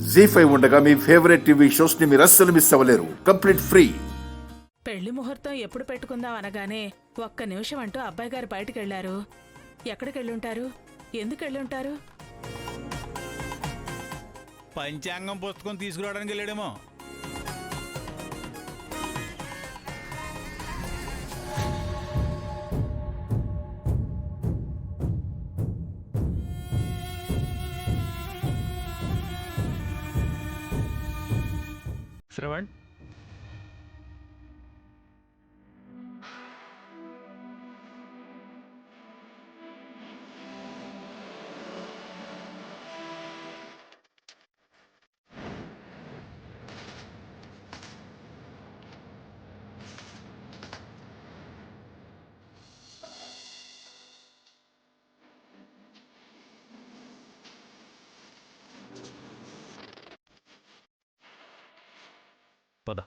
జీ5 ఉండగా మీ favourite TV shows ని మీరు అస్సలు మిస్ అవ్వలేరు. Complete free. పెళ్లి ముహూర్తం ఎప్పుడు పెట్టుకుందాం అనగానే ఒక్క నిమిషం అంటూ అబ్బాయి గారు బయటికి వెళ్లారు. ఎక్కడికి వెళ్ళుంటారు? ఎందుకు వెళ్ళుంటారు? పంచాంగం పుస్తకం తీసుకురావడానికి వెళ్ళాడేమో. శ్రవణ్, పద.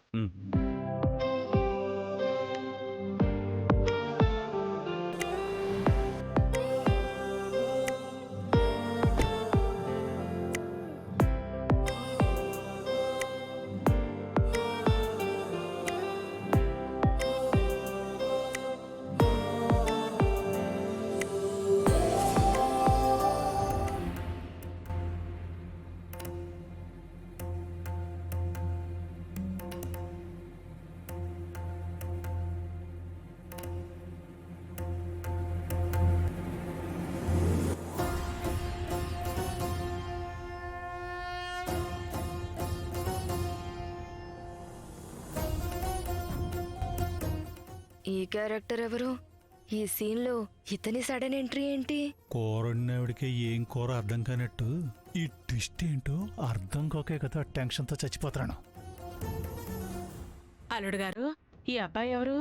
ఈ క్యారెక్టర్ ఎవరు? ఈ సీన్ లో ఇతని సడన్ ఎంట్రీ ఏంటి? కూరడినవిడికి ఏం కూర అర్థం కానట్టు ఈ ట్విస్ట్ ఏంటో అర్థం కాకే కదా టెన్షన్తో చచ్చిపోతాను. అల్లుడు గారు, ఈ అబ్బాయి ఎవరు?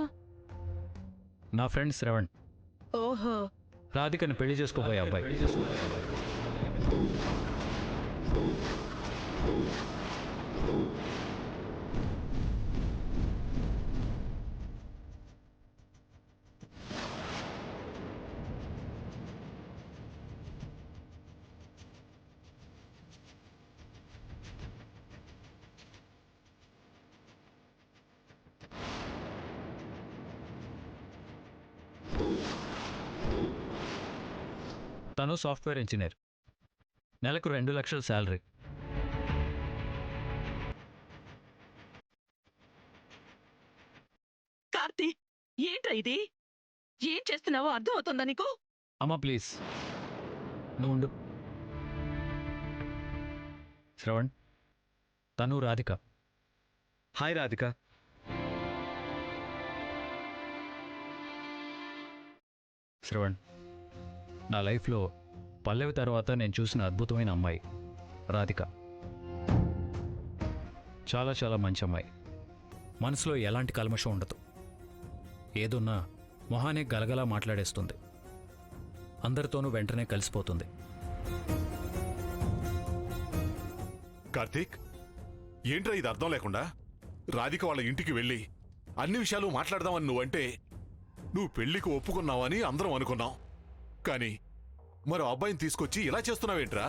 నా ఫ్రెండ్ శ్రవణ్, ఓహో, రాధికని పెళ్లి చేసుకోబోయే అబ్బాయి. తను సాఫ్ట్వేర్ ఇంజనీర్, నెలకు 2 లక్షల శాలరీ. కార్తీ, ఏంట్రా ఇది? ఏం చేస్తున్నావో అర్థం అవుతుందా నీకు? అమ్మా ప్లీజ్ నువ్వు ఉండు. శ్రవణ్, తను రాధిక. హాయ్ రాధిక. శ్రవణ్, నా లైఫ్లో పల్లవి తర్వాత నేను చూసిన అద్భుతమైన అమ్మాయి రాధిక. చాలా చాలా మంచి అమ్మాయి. మనసులో ఎలాంటి కల్మషం ఉండదు. ఏదున్నా మొహానే గలగలా మాట్లాడేస్తుంది. అందరితోనూ వెంటనే కలిసిపోతుంది. కార్తీక్, ఏంట్రా ఇది అర్థం లేకుండా? రాధిక వాళ్ళ ఇంటికి వెళ్ళి అన్ని విషయాలు మాట్లాడదామని నువ్వంటే నువ్వు పెళ్లికి ఒప్పుకున్నావని అందరం అనుకున్నాం. కానీ మరో అబ్బాయిని తీసుకొచ్చి ఇలా చేస్తున్నావేంట్రా?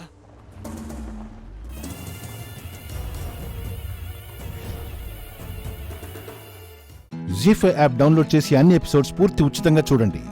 జీ5 యాప్ డౌన్లోడ్ చేసి అన్ని ఎపిసోడ్స్ పూర్తి ఉచితంగా చూడండి.